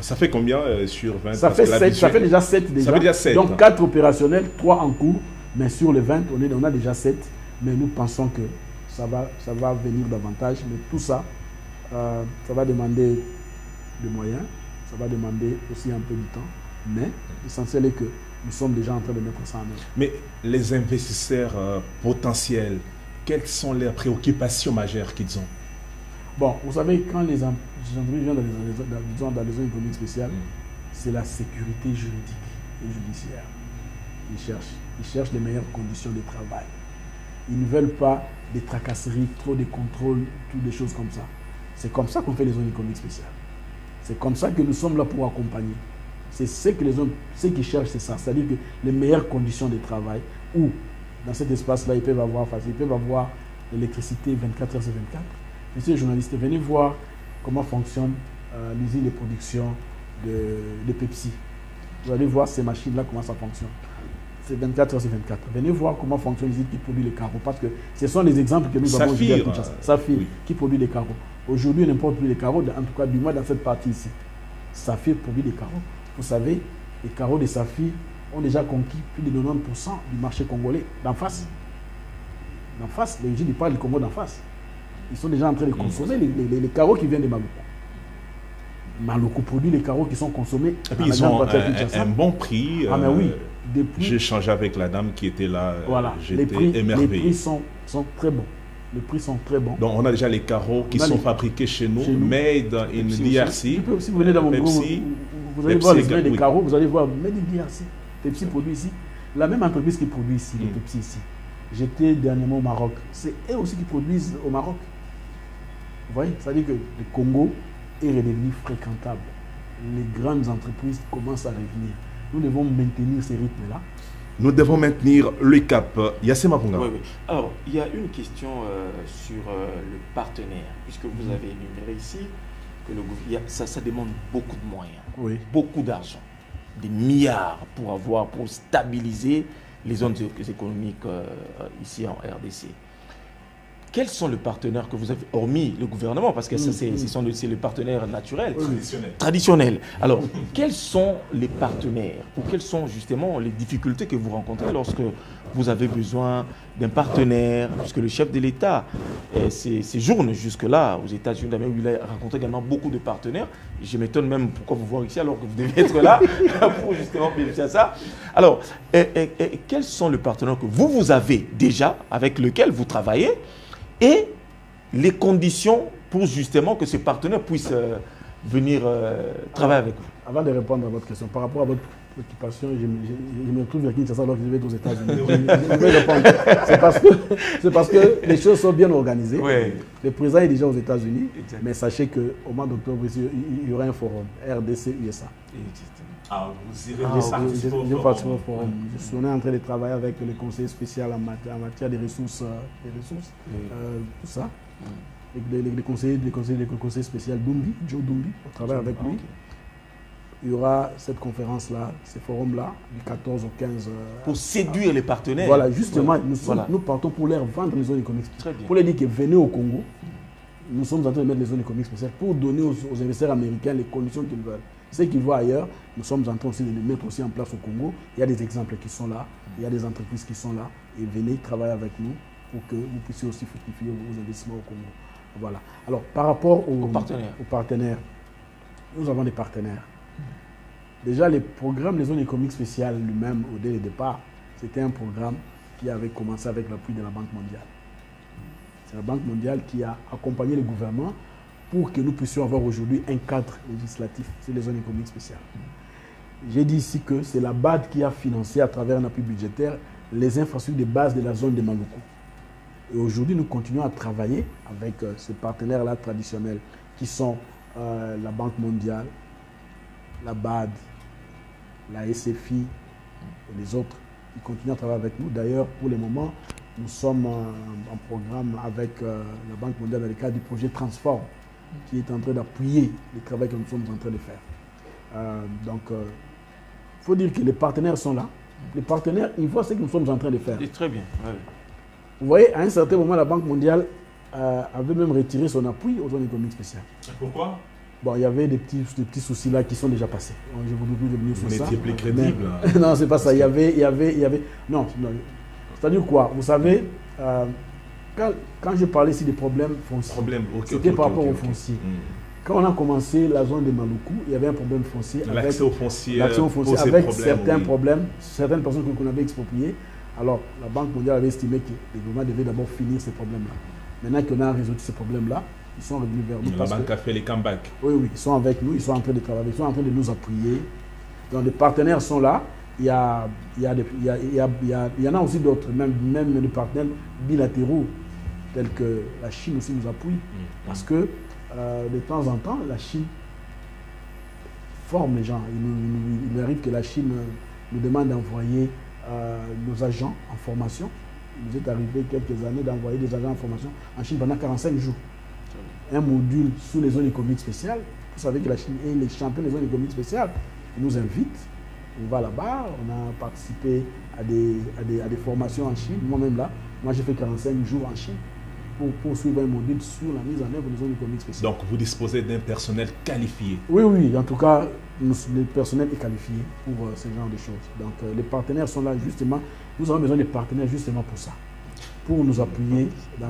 Ça fait combien sur 20? Ça fait déjà 7 déjà. Ça fait déjà 7. Donc 4 opérationnels, 3 en cours, mais sur les 20, on a déjà 7. Mais nous pensons que ça va venir davantage. Mais tout ça, ça va demander des moyens, ça va demander aussi un peu de temps. Mais l'essentiel est que nous sommes déjà en train de mettre ça en œuvre. Mais les investisseurs potentiels, quelles sont les préoccupations majeures qu'ils ont? Bon, vous savez, quand les entreprises viennent dans les zones économiques spéciales, c'est la sécurité juridique et judiciaire. Ils cherchent les meilleures conditions de travail. Ils ne veulent pas des tracasseries, trop de contrôles, toutes des choses comme ça. C'est comme ça qu'on fait les zones économiques spéciales. C'est comme ça que nous sommes là pour accompagner. C'est ce qu'ils cherchent, c'est ça. C'est-à-dire que les meilleures conditions de travail, où dans cet espace-là, ils peuvent avoir l'électricité 24 heures sur 24. Monsieur le journaliste, venez voir comment fonctionne l'usine de production de Pepsi. Vous allez voir ces machines-là, comment ça fonctionne. C'est 24 heures sur 24. Venez voir comment fonctionne l'usine qui produit les carreaux. Parce que ce sont les exemples que nous avons vus à Kinshasa. Saphir, oui, qui produit les carreaux. Aujourd'hui, n'importe plus les carreaux, en tout cas du moins dans cette partie ici. Saphir produit des carreaux. Vous savez, les carreaux de Saphir ont déjà conquis plus de 90% du marché congolais d'en face. D'en face, je dis pas le Congo d'en face. Ils sont déjà en train de consommer les carreaux qui viennent de Maluku. Maluku produit les carreaux qui sont consommés. Et puis ils ont un bon prix. Ah mais oui, j'ai échangé avec la dame qui était là. Voilà, j'étais émerveillé. Les prix sont très bons. Les prix sont très bons. Donc on a déjà les carreaux qui sont fabriqués chez nous, made in DRC. Si vous venez dans mon groupe, vous allez voir les prix des carreaux, vous allez voir made in DRC. Pepsi produit ici. La même entreprise qui produit ici, le Pepsi ici. J'étais dernièrement au Maroc. C'est eux aussi qui produisent au Maroc. Vous voyez, ça veut dire que le Congo est redevenu fréquentable. Les grandes entreprises commencent à revenir. Nous devons maintenir ces rythmes-là. Nous devons maintenir le cap. Yassé Mapunga. Oui. Alors, il y a une question sur le partenaire, puisque vous avez énuméré ici que ça demande beaucoup de moyens, beaucoup d'argent, des milliards pour stabiliser les zones économiques ici en RDC. Quels sont les partenaires que vous avez, hormis le gouvernement, parce que c'est le partenaire naturel, traditionnel. Alors, quels sont les partenaires ou quelles sont justement les difficultés que vous rencontrez lorsque vous avez besoin d'un partenaire, puisque le chef de l'État séjourne jusque-là aux États-Unis, où il a rencontré également beaucoup de partenaires. Je m'étonne même pourquoi vous voir ici alors que vous devez être là pour justement bénéficier à ça. Alors, quels sont les partenaires que vous avez déjà, avec lesquels vous travaillez, et les conditions pour justement que ces partenaires puissent venir travailler avec vous? Avant de répondre à votre question, par rapport à votre préoccupation, je me trouve à Kinshasa alors que je vais être aux États-Unis. Je vais répondre. C'est parce que les choses sont bien organisées. Oui. Le président est déjà aux États-Unis, mais sachez qu'au mois d'octobre, il y aura un forum RDC-USA. Ah, vous irez je participe au forum. Je suis en train de travailler avec le conseiller spécial en matière des ressources, tout ça. Et le conseiller spécial Dumbi, Joe Dumbi, on travaille avec lui. Il y aura cette conférence-là, ce forum-là, du 14 au 15. Pour séduire les partenaires. Voilà, justement, nous partons pour leur vendre les zones économiques spéciales. Pour leur dire que venez au Congo, nous sommes en train de mettre les zones économiques spéciales pour donner aux investisseurs américains les conditions qu'ils veulent. Ce qu'ils voient ailleurs, nous sommes en train aussi de les mettre aussi en place au Congo. Il y a des exemples qui sont là, il y a des entreprises qui sont là, et venez travailler avec nous pour que vous puissiez aussi fructifier vos investissements au Congo. Voilà. Alors, par rapport aux partenaires, nous avons des partenaires. Déjà, les programmes des zones économiques spéciales lui-même, dès le départ, c'était un programme qui avait commencé avec l'appui de la Banque mondiale. C'est la Banque mondiale qui a accompagné le gouvernement pour que nous puissions avoir aujourd'hui un cadre législatif sur les zones économiques spéciales. J'ai dit ici que c'est la BAD qui a financé à travers un appui budgétaire les infrastructures de base de la zone de Maluku. Et aujourd'hui, nous continuons à travailler avec ces partenaires-là traditionnels qui sont la Banque mondiale, la BAD, la SFI et les autres qui continuent à travailler avec nous. D'ailleurs, pour le moment, nous sommes en programme avec la Banque mondiale dans le cadre du projet Transform, qui est en train d'appuyer le travail que nous sommes en train de faire. Donc, il faut dire que les partenaires sont là. Les partenaires, ils voient ce que nous sommes en train de faire. C'est très bien. Ouais. Vous voyez, à un certain moment, la Banque mondiale avait même retiré son appui aux zones économiques spéciales. Pourquoi? Bon, il y avait des petits soucis là qui sont déjà passés. Je ne veux plus revenir sur ça. Vous n'étiez plus crédible. Non, c'est pas ça. Il y avait... Non. C'est-à-dire quoi? Vous savez, quand je parlais ici des problèmes fonciers, c'était par rapport aux fonciers. Quand on a commencé la zone de Maluku, il y avait un problème foncier. L'accès au foncier avec certains problèmes, certaines personnes qu'on avait expropriées. Alors, la Banque mondiale avait estimé que le gouvernement devait d'abord finir ces problèmes-là. Maintenant qu'on a résolu ces problèmes-là, ils sont revenus vers nous. La banque a fait les comebacks. Oui, ils sont avec nous, ils sont en train de travailler, ils sont en train de nous appuyer. Donc, les partenaires sont là. Il y en a aussi d'autres, même des partenaires bilatéraux, tels que la Chine aussi nous appuie. Parce que de temps en temps, la Chine forme les gens. Il arrive que la Chine nous demande d'envoyer nos agents en formation. Il nous est arrivé quelques années d'envoyer des agents en formation en Chine pendant 45 jours. Un module sous les zones économiques spéciales. Vous savez que la Chine est les champions des zones économiques spéciales. Ils nous invitent. On va là-bas. On a participé à des formations en Chine. Moi-même là, j'ai fait 45 jours en Chine. pour suivre un module sur la mise en œuvre des zones économiques spéciales. Donc, vous disposez d'un personnel qualifié? Oui, oui, en tout cas, le personnel est qualifié pour ce genre de choses. Donc, les partenaires sont là justement. Nous avons besoin des partenaires justement pour ça, pour nous appuyer dans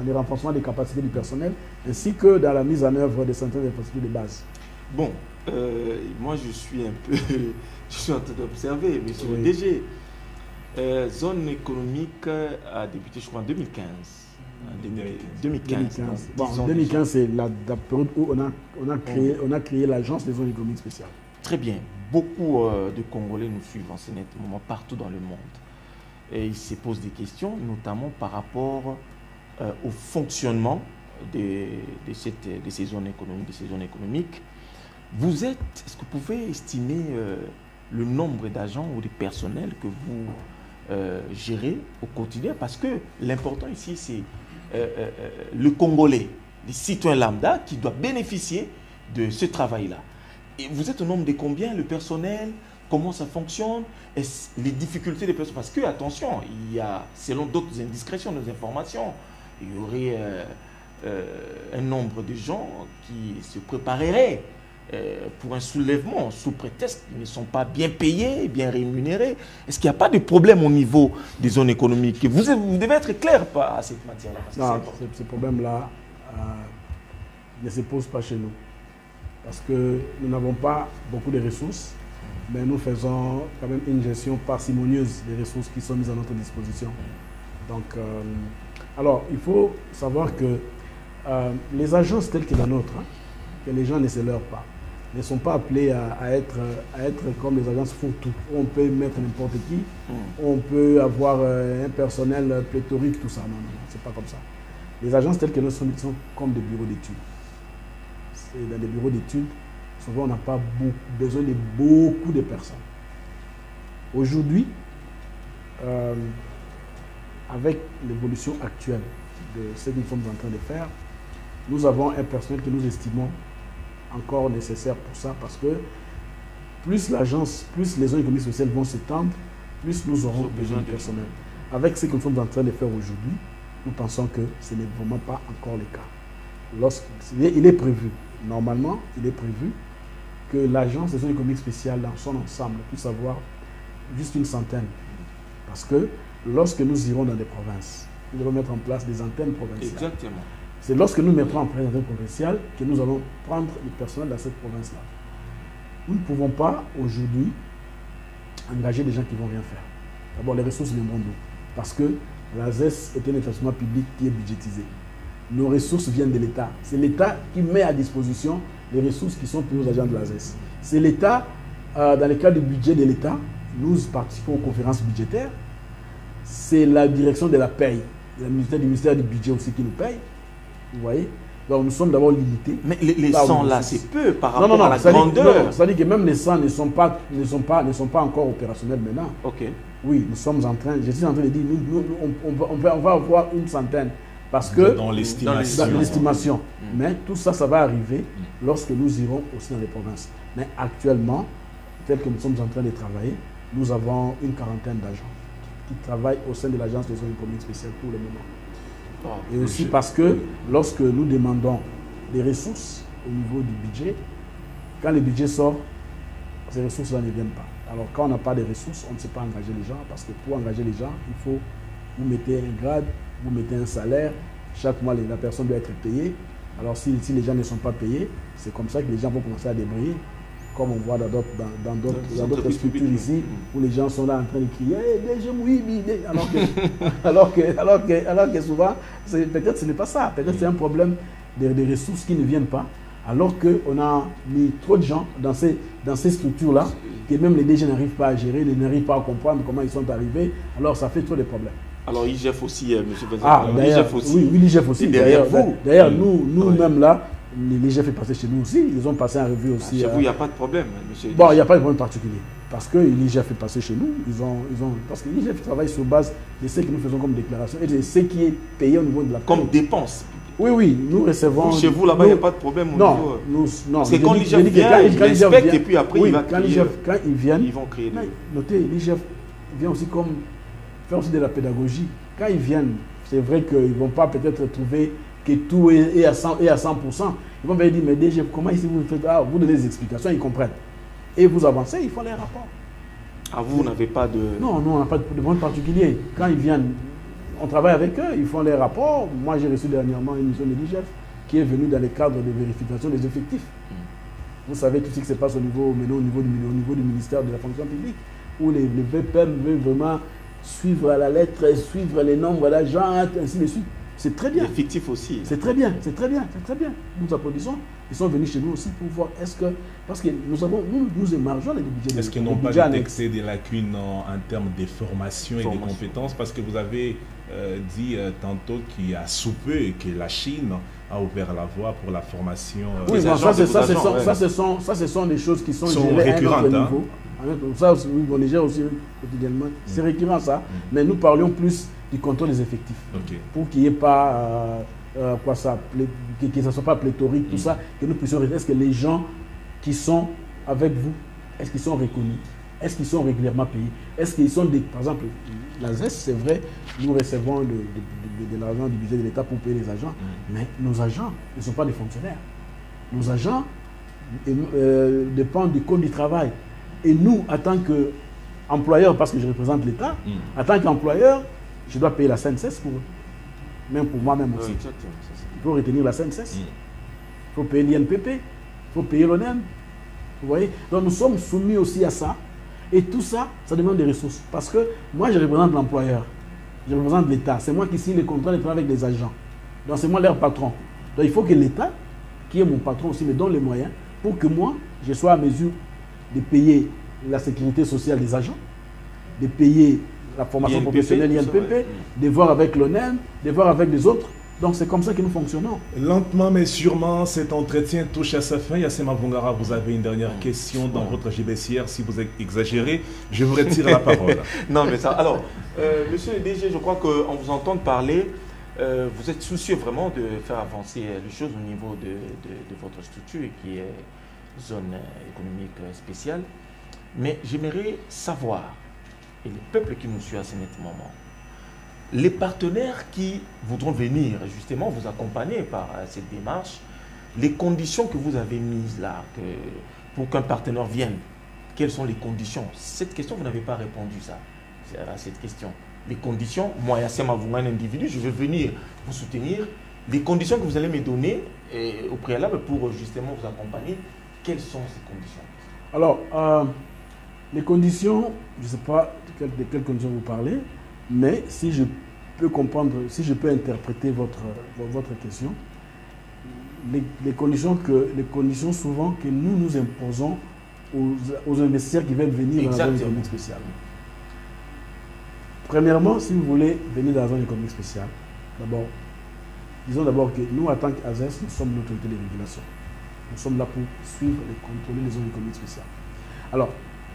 les renforcements des capacités du personnel, ainsi que dans la mise en œuvre des centres d'infrastructure de base. Bon, moi je suis un peu, je suis en train d'observer, monsieur Oui. le DG. Zone économique a débuté, je crois, en 2015. 2015. donc, Bon, 10 ans 2015, c'est la période où on a créé l'agence des zones économiques spéciales. Très bien. Beaucoup de Congolais nous suivent en ce moment partout dans le monde. Et ils se posent des questions, notamment par rapport au fonctionnement de ces zones économiques. Est-ce que vous pouvez estimer le nombre d'agents ou de personnels que vous gérez au quotidien? Parce que l'important ici, c'est le Congolais, les citoyens lambda qui doivent bénéficier de ce travail-là. Et vous êtes au nombre de combien, le personnel? Comment ça fonctionne? Les difficultés des personnes? Parce que, attention, il y a, selon d'autres indiscrétions, des informations, il y aurait un nombre de gens qui se prépareraient pour un soulèvement sous prétexte qu'ils ne sont pas bien payés, bien rémunérés. Est-ce qu'il n'y a pas de problème au niveau des zones économiques? Vous devez être clair à cette matière-là. Non, ce problème-là ne se pose pas chez nous. Parce que nous n'avons pas beaucoup de ressources, mais nous faisons quand même une gestion parcimonieuse des ressources qui sont mises à notre disposition. Donc, alors, il faut savoir que les agences telles que la nôtre, que les gens ne se leurrent pas, ne sont pas appelés à être comme les agences fourre-tout. On peut mettre n'importe qui, on peut avoir un personnel pléthorique, tout ça. Non, non, c'est pas comme ça. Les agences telles que nous sont comme des bureaux d'études. Dans les bureaux d'études, souvent on n'a pas besoin de beaucoup de personnes. Aujourd'hui, avec l'évolution actuelle de ce que nous sommes en train de faire, nous avons un personnel que nous estimons encore nécessaire pour ça, parce que plus l'agence, plus les zones économiques sociales vont s'étendre, plus nous aurons besoin de personnel. Avec ce que nous sommes en train de faire aujourd'hui, nous pensons que ce n'est vraiment pas encore le cas. Il est prévu, normalement, il est prévu que l'agence des zones économiques spéciales dans son ensemble puisse avoir juste une centaine. Parce que lorsque nous irons dans des provinces, nous allons mettre en place des antennes provinciales. Exactement. C'est lorsque nous mettrons en place des antennes provinciales que nous allons prendre le personnel dans cette province-là. Nous ne pouvons pas aujourd'hui engager des gens qui ne vont rien faire. D'abord, les ressources viendront d'où? Parce que la ZES est un établissement public qui est budgétisé. Nos ressources viennent de l'État. C'est l'État qui met à disposition les ressources qui sont pour aux agents de la ZES. C'est l'État, dans le cadre du budget de l'État, nous participons aux conférences budgétaires. C'est la direction de la paye, le ministère du budget aussi qui nous paye. Vous voyez? Donc nous sommes d'abord limités. Mais les 100 là, c'est peu par rapport à la grandeur. C'est-à-dire que même les 100 ne sont pas encore opérationnels maintenant. Ok. Oui, je suis en train de dire, on va avoir une centaine. Parce que dans l'estimation. Mais tout ça, ça va arriver lorsque nous irons aussi dans les provinces. Mais actuellement, tel que nous sommes en train de travailler, nous avons une quarantaine d'agents qui travaillent au sein de l'agence des zones économiques spéciales pour le moment. Et aussi parce que lorsque nous demandons des ressources au niveau du budget, quand le budget sort, ces ressources-là ne viennent pas. Alors quand on n'a pas de ressources, on ne sait pas engager les gens, parce que pour engager les gens, il faut vous mettez un grade, vous mettez un salaire, chaque mois la personne doit être payée. Alors si les gens ne sont pas payés, c'est comme ça que les gens vont commencer à débrayer, comme on voit dans d'autres structures ici, où les gens sont là en train de crier alors que souvent, peut-être ce n'est pas ça, peut-être c'est un problème des ressources qui ne viennent pas, alors qu'on a mis trop de gens dans ces structures-là, que même les DG n'arrivent pas à gérer, n'arrivent pas à comprendre comment ils sont arrivés, alors ça fait trop de problèmes. Alors l'IGF aussi, M. Président. L'IGF aussi. Oui, l'IGF aussi. Derrière vous. D'ailleurs, nous-mêmes là, l'IGF est passé chez nous aussi. Ils ont passé en revue aussi. Chez vous, il n'y a pas de problème, monsieur. Bon, il n'y a pas de problème particulier. Parce que l'IGF est passé chez nous. Parce que l'IGF travaille sur base de ce que nous faisons comme déclaration et de ce qui est payé au niveau de la comme dépense. Oui, nous recevons. Chez vous, là-bas, il n'y a pas de problème au niveau. Non. C'est quand l'IGF vient, il inspecte et puis après, il va créer. Quand ils viennent, ils vont créer. Notez, l'IGF vient aussi comme faire aussi de la pédagogie. Quand ils viennent c'est vrai qu'ils ne vont pas peut-être trouver que tout est à 100%. Ils vont me dire, mais DG, comment ici vous faites? Ah, vous donnez des explications, ils comprennent. Et vous avancez, ils font les rapports. Ah, vous n'avez pas de... Non, nous, on n'a pas de monde particulier. Quand ils viennent, on travaille avec eux, ils font les rapports. Moi, j'ai reçu dernièrement une mission de l'IGF qui est venue dans le cadre de vérification des effectifs. Vous savez tout ce qui se passe au niveau du ministère de la fonction publique, où les VPM veulent vraiment suivre à la lettre, suivre les nombres d'agents, ainsi de suite. C'est très bien. L'effectif aussi. C'est très bien, c'est très bien, c'est très bien. Nous applaudissons. Ils sont venus chez nous aussi pour voir est-ce que... Parce que nous émargeons les budgets. Est-ce qu'ils n'ont pas détecté des lacunes en termes de formation et de compétences? Parce que vous avez dit tantôt qu'il y a sous peu et que la Chine a ouvert la voie pour la formation. Oui, ça, ce sont des choses qui sont récurrentes. Niveau. Ça, on les gère aussi quotidiennement. C'est récurrent ça, mais nous parlions plus du contrôle des effectifs. Pour qu'il n'y ait pas, que ça ne soit pas pléthorique, tout ça, que nous puissions... Est-ce que les gens qui sont avec vous, est-ce qu'ils sont reconnus? Est-ce qu'ils sont régulièrement payés? Est-ce qu'ils sont des... Par exemple, la ZES, c'est vrai, nous recevons de l'argent du budget de l'État pour payer les agents, mais nos agents ne sont pas des fonctionnaires. Nos agents dépendent du code du travail. Et nous, en tant qu'employeur, parce que je représente l'État, en tant qu'employeur, je dois payer la CNSS pour eux. Même pour moi-même aussi. Il faut retenir la CNSS. Il faut payer l'INPP. Il faut payer l'ONEM. Vous voyez? Donc nous sommes soumis aussi à ça. Et tout ça, ça demande des ressources. Parce que moi, je représente l'employeur. Je représente l'État. C'est moi qui signe les contrats de travail avec les agents. Donc c'est moi leur patron. Donc il faut que l'État, qui est mon patron aussi, me donne les moyens pour que moi, je sois à mesure de payer la sécurité sociale des agents, de payer la formation professionnelle INPP, de voir avec l'ONEM, de voir avec les autres. Donc c'est comme ça que nous fonctionnons. Lentement mais sûrement, cet entretien touche à sa fin. Yassema Vungara, vous avez une dernière question dans votre GBCR. Si vous exagérez, je vous retire la parole. Non mais ça, alors, monsieur le DG, je crois qu'en vous entendant parler, vous êtes soucieux vraiment de faire avancer les choses au niveau de votre structure qui est zone économique spéciale. Mais j'aimerais savoir, et le peuple qui nous suit à ce moment, les partenaires qui voudront venir justement vous accompagner par cette démarche, les conditions que vous avez mises là pour qu'un partenaire vienne, quelles sont les conditions? Cette question, vous n'avez pas répondu à cette question. Les conditions, moi, Yassema Vungara, un individu, je veux venir vous soutenir. Les conditions que vous allez me donner au préalable pour justement vous accompagner, quelles sont ces conditions? Alors, les conditions, je ne sais pas de quelles conditions vous parlez, mais si je peux comprendre, si je peux interpréter votre question, les conditions souvent que nous imposons aux investisseurs qui veulent venir dans la zone économique spéciale. Premièrement, si vous voulez venir dans la zone économique spéciale, disons d'abord que nous, en tant qu'ASES, nous sommes l'autorité de régulation. Nous sommes là pour suivre et contrôler les zones économiques spéciales. Alors,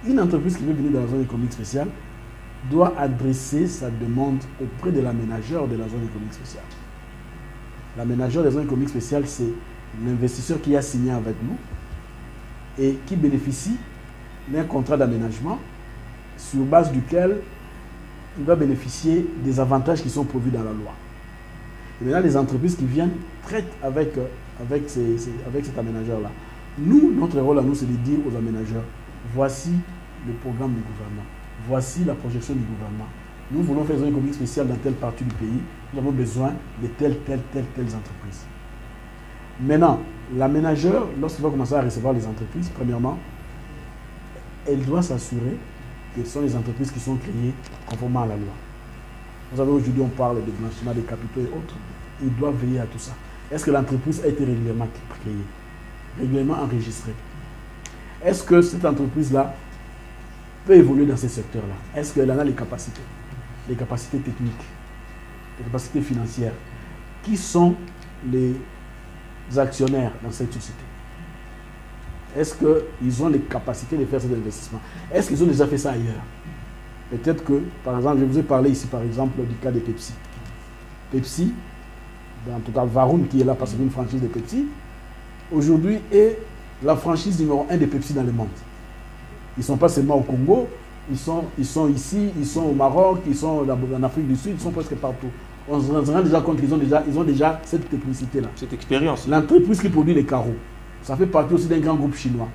une entreprise qui veut venir dans la zone économique spéciale doit adresser sa demande auprès de l'aménageur de la zone économique spéciale. L'aménageur de la zone économique spéciale, c'est l'investisseur qui a signé avec nous et qui bénéficie d'un contrat d'aménagement sur base duquel il va bénéficier des avantages qui sont prévus dans la loi. Et maintenant, les entreprises qui viennent traitent avec cet aménageur-là. Nous, notre rôle à nous, c'est de dire aux aménageurs, voici le programme du gouvernement, voici la projection du gouvernement. Nous voulons faire une zone économique spéciale dans telle partie du pays, nous avons besoin de telles entreprises. Maintenant, l'aménageur, lorsqu'il va commencer à recevoir les entreprises, premièrement, elle doit s'assurer que ce sont les entreprises qui sont créées conformément à la loi. Vous savez, aujourd'hui, on parle de blanchiment des capitaux et autres. Il doit veiller à tout ça. Est-ce que l'entreprise a été régulièrement créée, régulièrement enregistrée? Est-ce que cette entreprise-là peut évoluer dans ces secteurs-là? Est-ce qu'elle en a les capacités techniques, les capacités financières? Qui sont les actionnaires dans cette société? Est-ce qu'ils ont les capacités de faire cet investissement? Est-ce qu'ils ont déjà fait ça ailleurs? Peut-être que, par exemple, je vous ai parlé ici, par exemple, du cas de Pepsi. Pepsi, en tout cas Varun qui est là parce que c'est une franchise de Pepsi, aujourd'hui est la franchise numéro 1 de Pepsi dans le monde. Ils ne sont pas seulement au Congo, ils sont ici, ils sont au Maroc, ils sont en Afrique du Sud, ils sont presque partout. on se rend déjà compte qu'ils ont déjà cette technicité-là. Cette expérience. L'entreprise qui produit les carreaux, ça fait partie aussi d'un grand groupe chinois.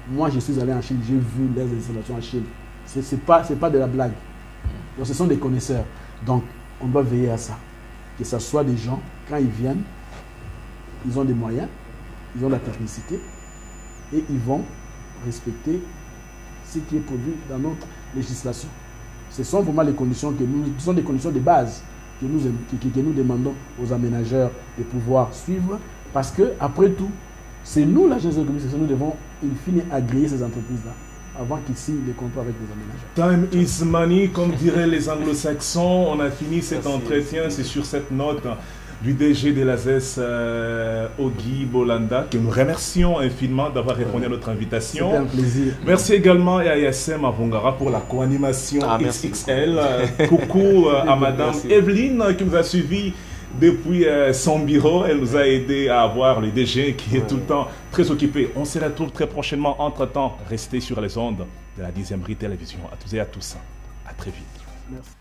Moi, je suis allé en Chine, j'ai vu les installations en Chine. C'est pas de la blague. Donc, ce sont des connaisseurs. Donc, on doit veiller à ça. Que ce soit des gens, quand ils viennent, ils ont des moyens, ils ont la technicité et ils vont respecter ce qui est produit dans notre législation. Ce sont vraiment les conditions ce sont des conditions de base que nous demandons aux aménageurs de pouvoir suivre, parce que après tout, c'est nous, l'agence de communication, nous devons in fine agréer ces entreprises-là avant qu'ils signent les contrats avec les aménageurs. Time is money, comme diraient les anglo-saxons. On a fini cet entretien, c'est sur cette note du DG de l'ASES, Ogi Bolanda, que nous remercions infiniment d'avoir répondu à notre invitation. C'était un plaisir. Merci également à Yassem Avongara pour la co-animation XXL. Coucou à Madame Evelyne qui nous a suivis depuis son bureau. Elle nous a aidé à avoir le DG qui est tout le temps très occupé. On se retrouve très prochainement. Entre-temps, restez sur les ondes de la 10e Télévision. À tous et à tous. À très vite. Merci.